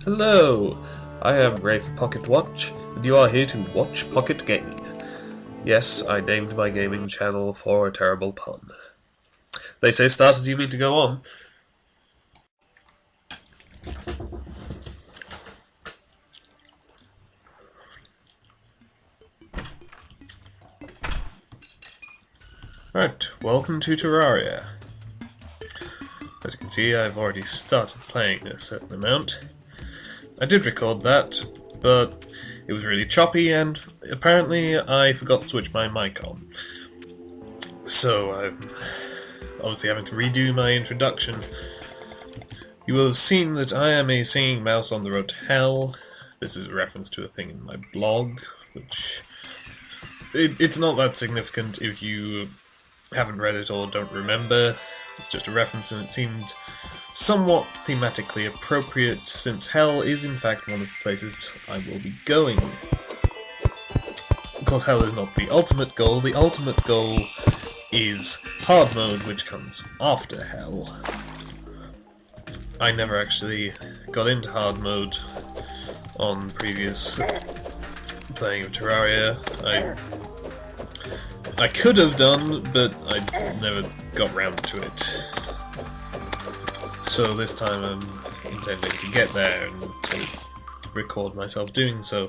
Hello, I am Rafe Pocketwatch, and you are here to watch Pocket Game. Yes, I named my gaming channel for a terrible pun. They say start as you mean to go on. Right, welcome to Terraria. As you can see, I've already started playing a certain amount. I did record that, but it was really choppy, and apparently I forgot to switch my mic on. So I'm obviously having to redo my introduction. You will have seen that I am a singing mouse on the road to hell. This is a reference to a thing in my blog, which it's not that significant if you haven't read it or don't remember. It's just a reference, and it seemed somewhat thematically appropriate, since hell is in fact one of the places I will be going. Of course, hell is not the ultimate goal. The ultimate goal is hard mode, which comes after hell. I never actually got into hard mode on previous playing of Terraria. I could have done, but I never got round to it. So this time I'm intending to get there and to record myself doing so.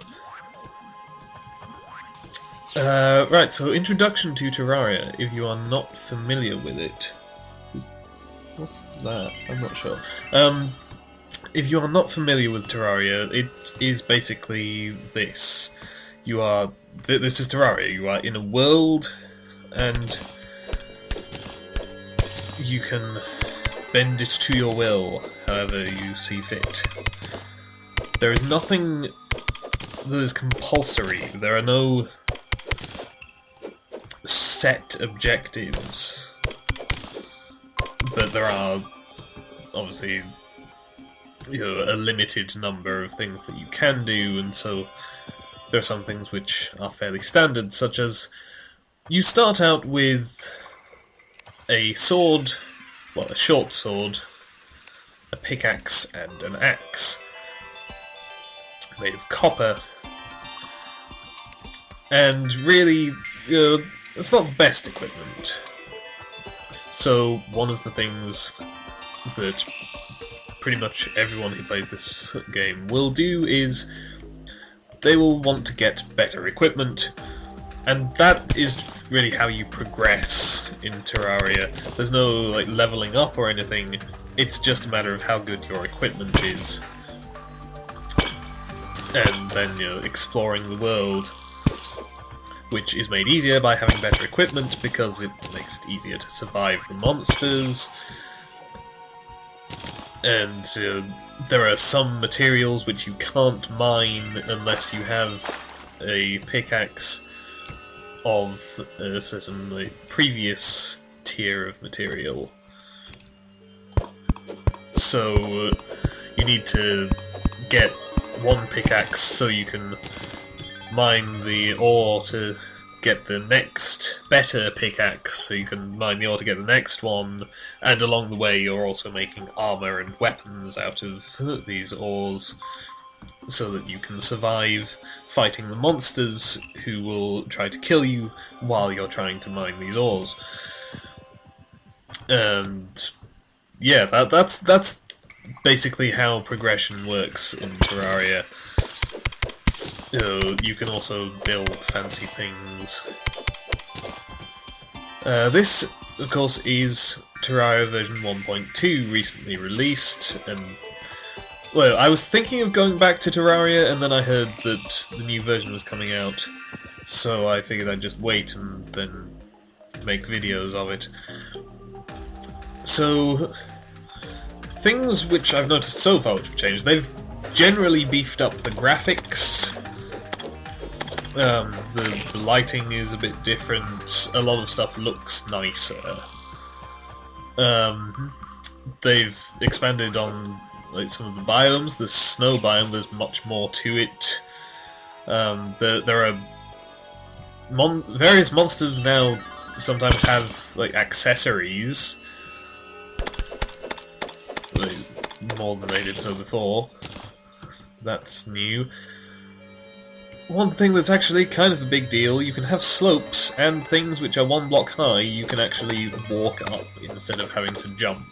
Right, so introduction to Terraria, if you are not familiar with it. What's that? I'm not sure. If you are not familiar with Terraria, it is basically this. This is Terraria. You are in a world, and you can bend it to your will, however you see fit. There is nothing that is compulsory. There are no set objectives, but there are obviously a limited number of things that you can do, and so there are some things which are fairly standard, such as you start out with a sword, well, a short sword, a pickaxe, and an axe made of copper. And really, it's not the best equipment. So one of the things that pretty much everyone who plays this game will do is they will want to get better equipment, and that is really how you progress in Terraria. There's no leveling up or anything, it's just a matter of how good your equipment is. And then exploring the world, which is made easier by having better equipment because it makes it easier to survive the monsters. And there are some materials which you can't mine unless you have a pickaxe of a certain previous tier of material. So you need to get one pickaxe so you can mine the ore to get the next better pickaxe, so you can mine the ore to get the next one, and along the way you're also making armour and weapons out of these ores so that you can survive fighting the monsters who will try to kill you while you're trying to mine these ores. And yeah, that's basically how progression works in Terraria. You can also build fancy things. This, of course, is Terraria version 1.2, recently released, and well, I was thinking of going back to Terraria, and then I heard that the new version was coming out, so I figured I'd just wait and then make videos of it. So, things which I've noticed so far which have changed, they've generally beefed up the graphics. The lighting is a bit different, a lot of stuff looks nicer. They've expanded on some of the biomes. The snow biome, there's much more to it. There are various monsters now sometimes have accessories, more than they did so before. that's new. One thing that's actually kind of a big deal, you can have slopes and things which are 1 block high you can actually walk up instead of having to jump.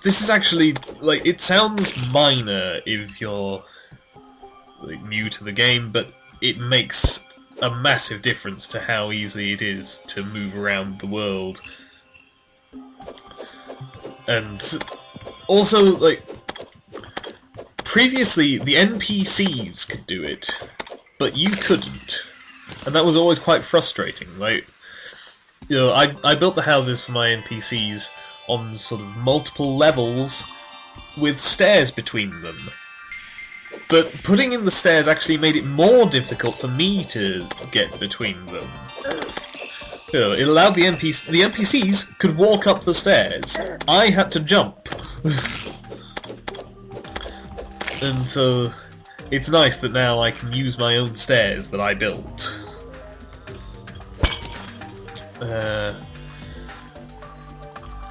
This is actually, like, it sounds minor if you're like, new to the game, but it makes a massive difference to how easy it is to move around the world. And also, like, previously the NPCs could do it, but you couldn't. And that was always quite frustrating. Like, you know, I built the houses for my NPCs on sort of multiple levels with stairs between them. But putting in the stairs actually made it more difficult for me to get between them. You know, it allowed the NPCs could walk up the stairs. I had to jump. And so it's nice that now I can use my own stairs that I built.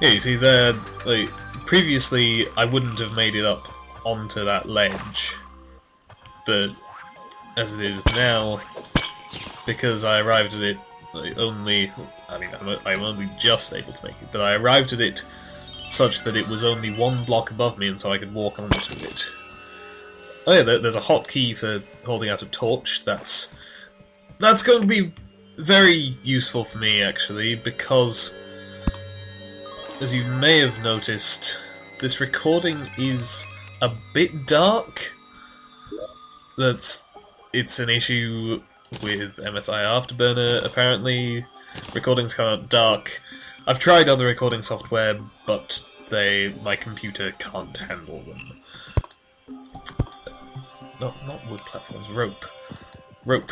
Yeah, you see there, like, previously I wouldn't have made it up onto that ledge, but as it is now, because I arrived at it like, only, I mean, I'm only just able to make it, but I arrived at it such that it was only 1 block above me and so I could walk onto it. Oh yeah, there's a hotkey for holding out a torch. That's going to be very useful for me, actually, because, as you may have noticed, this recording is a bit dark. It's an issue with MSI Afterburner, apparently. Recordings come out dark. I've tried other recording software, but my computer can't handle them. Not wood platforms, rope. Rope.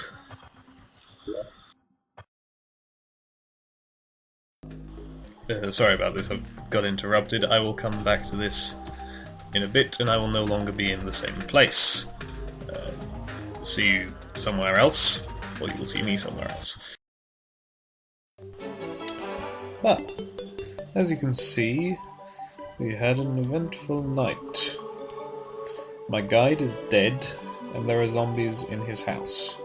Sorry about this, I've got interrupted. I will come back to this in a bit, and I will no longer be in the same place. See you somewhere else, or you will see me somewhere else. Well, as you can see, we had an eventful night. My guide is dead, and there are zombies in his house.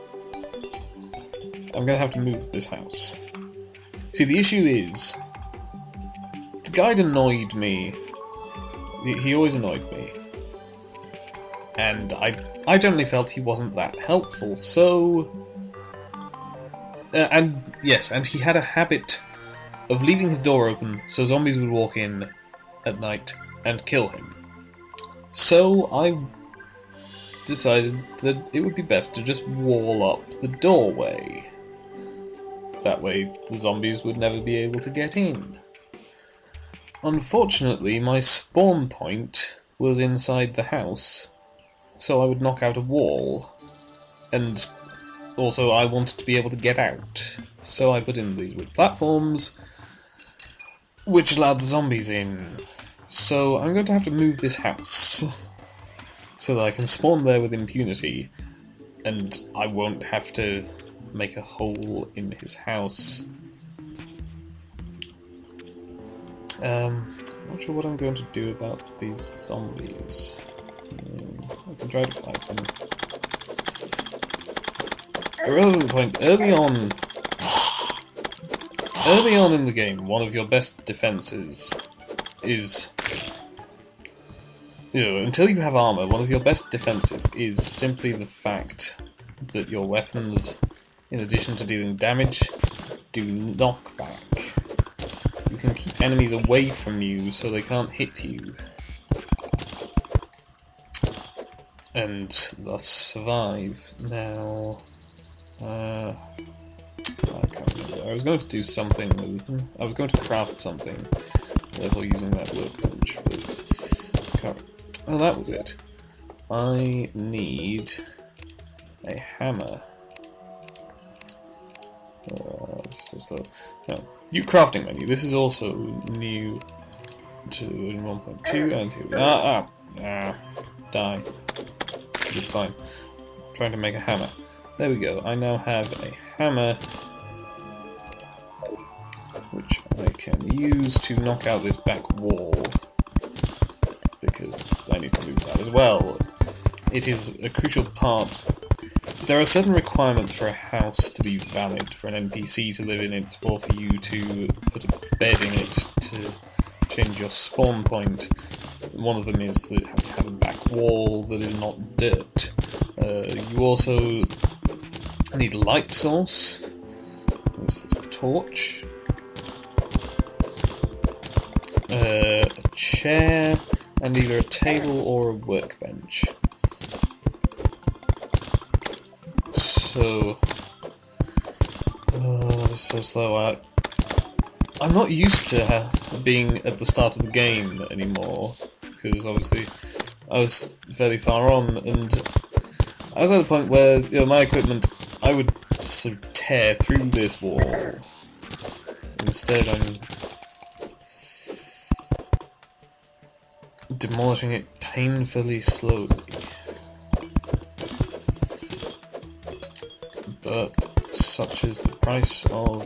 I'm gonna have to move this house. See, the issue is, the guide annoyed me. He always annoyed me. And I generally felt he wasn't that helpful, so... and yes, and he had a habit of leaving his door open so zombies would walk in at night and kill him. So I decided that it would be best to just wall up the doorway. That way the zombies would never be able to get in. Unfortunately, my spawn point was inside the house, so I would knock out a wall, and also I wanted to be able to get out, so I put in these wood platforms, which allowed the zombies in. So I'm going to have to move this house, so that I can spawn there with impunity, and I won't have to make a hole in his house. I'm not sure what I'm going to do about these zombies. I can try to fight them. Irrelevant point, early on in the game, one of your best defenses is... until you have armor, one of your best defenses is simply the fact that your weapons, in addition to dealing damage, do knockback. You can keep enemies away from you so they can't hit you, and thus survive. Now, I can't remember. I was going to do something with them. I was going to craft something, therefore using that workbench. Oh, that was it. I need a hammer. No, new crafting menu. This is also new to 1.2 and 2. Die. Good sign. Trying to make a hammer. There we go. I now have a hammer, which I can use to knock out this back wall, because I need to move that as well. it is a crucial part. There are certain requirements for a house to be valid, for an NPC to live in it, or for you to put a bed in it to change your spawn point. One of them is that it has to have a back wall that is not dirt. You also need a light source. There's this torch. A chair, and either a table or a workbench. So, this is so slow. I'm not used to being at the start of the game anymore, because obviously I was fairly far on, and I was at a point where, you know, my equipment, I would sort of tear through this wall. Instead, I'm demolishing it painfully slowly. But such is the price of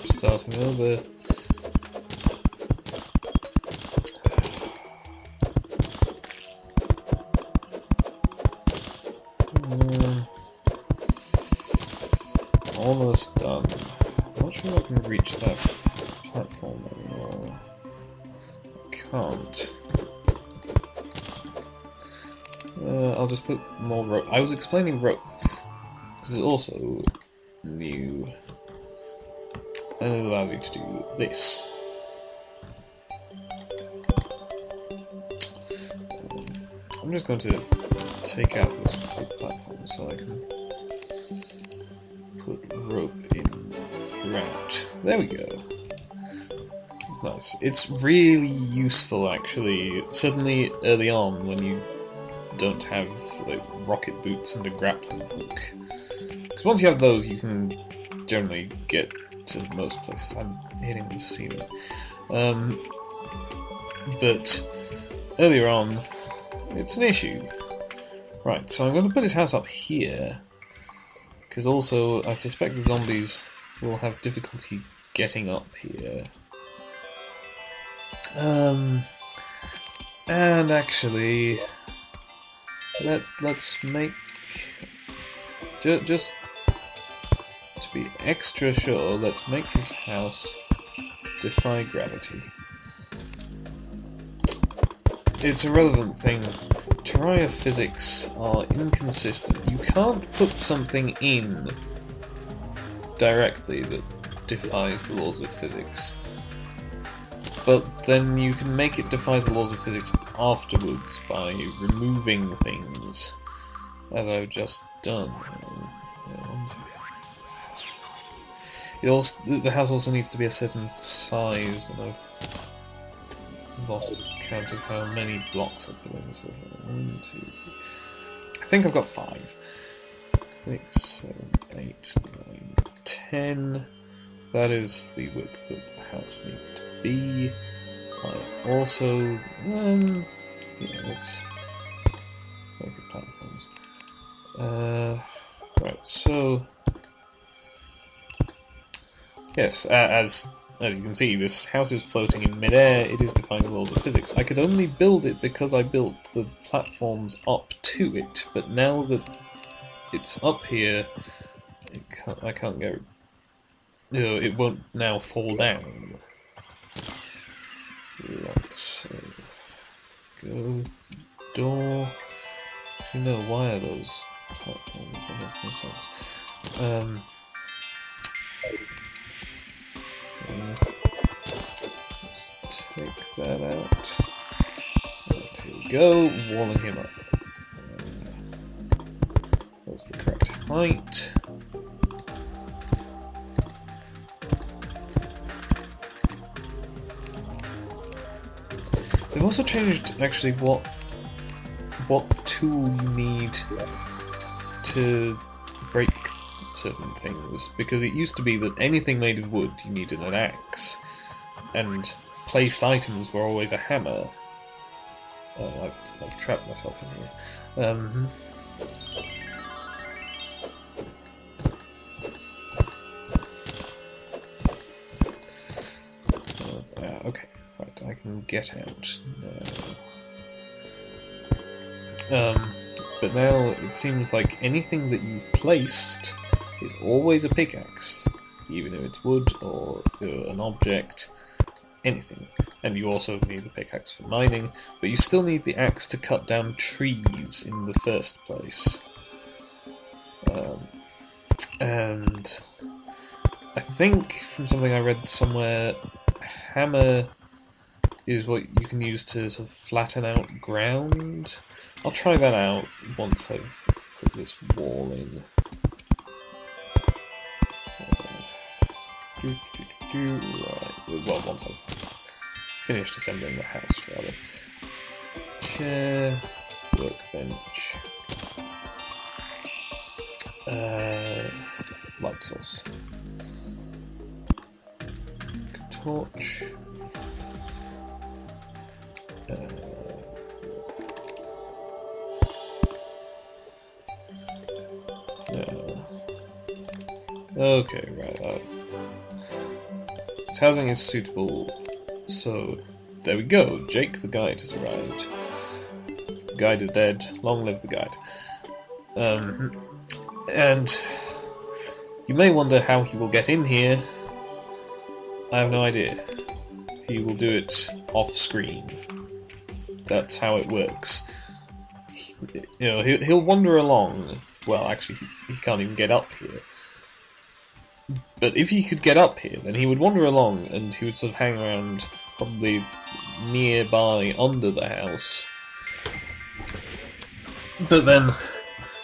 starting over. Almost done. I'm not sure I can reach that platform anymore. I can't. I'll just put more rope. I was explaining rope. This is also new. And it allows you to do this. I'm just going to take out this big platform so I can put rope in throughout. There we go. It's nice. It's really useful, actually. Certainly early on, when you don't have like rocket boots and a grappling hook. Because once you have those, you can generally get to most places. I'm hitting the ceiling. But earlier on, it's an issue. Right, so I'm going to put his house up here. Because also, I suspect the zombies will have difficulty getting up here. And actually, let's make... Just to be extra sure, let's make his house defy gravity. It's a relevant thing. Terraria physics are inconsistent. You can't put something in directly that defies the laws of physics. But then you can make it defy the laws of physics afterwards by removing things, as I've just done. The house also needs to be a certain size, and I've lost count of how many blocks I've put in. So 1, 2, 3. I think I've got 5. 6, 7, 8, 9, 10. That is the width that the house needs to be. I also, yeah, let's make the platforms. Right, so yes, as you can see, this house is floating in midair. It is defying the laws of physics. I could only build it because I built the platforms up to it, but now that it's up here, I can't go. It won't now fall down. Let's go door. Actually, no. Why are those platforms? That makes no sense. Let's take that out. There we go. Walling him up. That's the correct height. They've also changed, actually, what tool you need to break certain things, because it used to be that anything made of wood you needed an axe, and placed items were always a hammer. I've trapped myself in here. Okay, right, I can get out now. But now it seems like anything that you've placed is always a pickaxe, even if it's wood or an object, anything. And you also need the pickaxe for mining, but you still need the axe to cut down trees in the first place. And I think from something I read somewhere, hammer is what you can use to sort of flatten out ground. I'll try that out once I've put this wall in. Right, well, once I've finished assembling the house, rather. Chair, workbench, light source, torch. Okay, right. This housing is suitable, so there we go. Jake the guide has arrived. The guide is dead. Long live the guide. And you may wonder how he will get in here. I have no idea. He will do it off screen. That's how it works. He'll wander along. Well, actually, he can't even get up here. But if he could get up here, then he would wander along and he would sort of hang around, probably nearby, under the house. But then,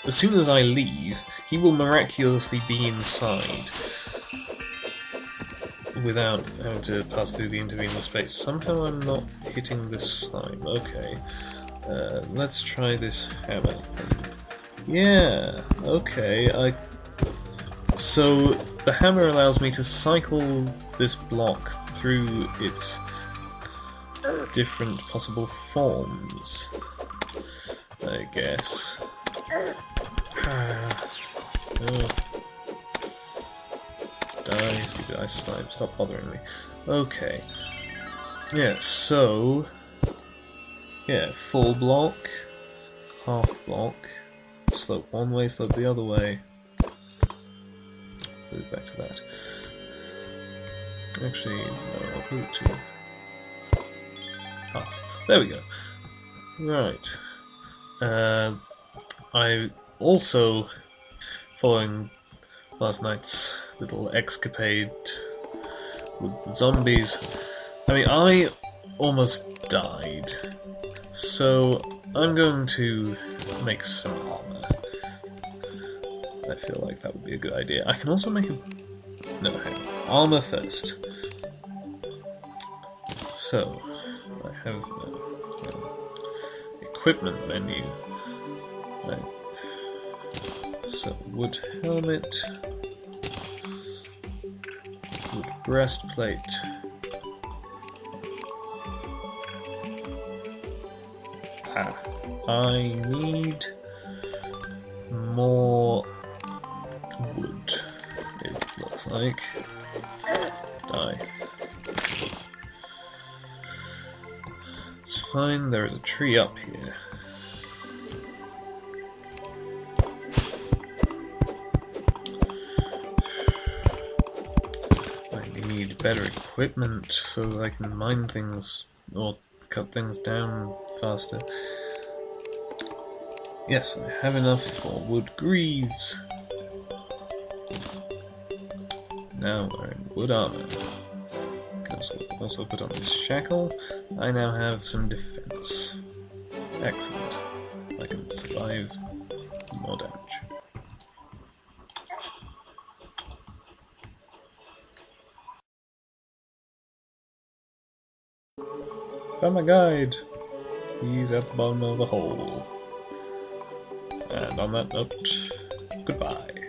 as soon as I leave, he will miraculously be inside, without having to pass through the intervening space. Somehow I'm not hitting this slime. Okay. Let's try this hammer thing. Yeah, okay, So, the hammer allows me to cycle this block through its different possible forms, I guess. Die, stupid ice slime, stop bothering me. Okay. Yeah, so... yeah, full block, half block, slope one way, slope the other way. Move back to that. Actually, no, I'll put it to half. There we go. Right. I also, following last night's little escapade with the zombies, I almost died. So I'm going to make some armor. I feel like that would be a good idea. I can also make a... no, hang on. Armor first. So, I have the equipment menu. So, wood helmet, wood breastplate, I need more wood, it looks like. Die. It's fine, there is a tree up here. I need better equipment so that I can mine things or cut things down faster. Yes, I have enough for wood greaves. Now we're in wood armor. Can also put on this shackle. I now have some defense. Excellent. I can survive more damage. Found my guide. He's at the bottom of the hole. And on that note, goodbye.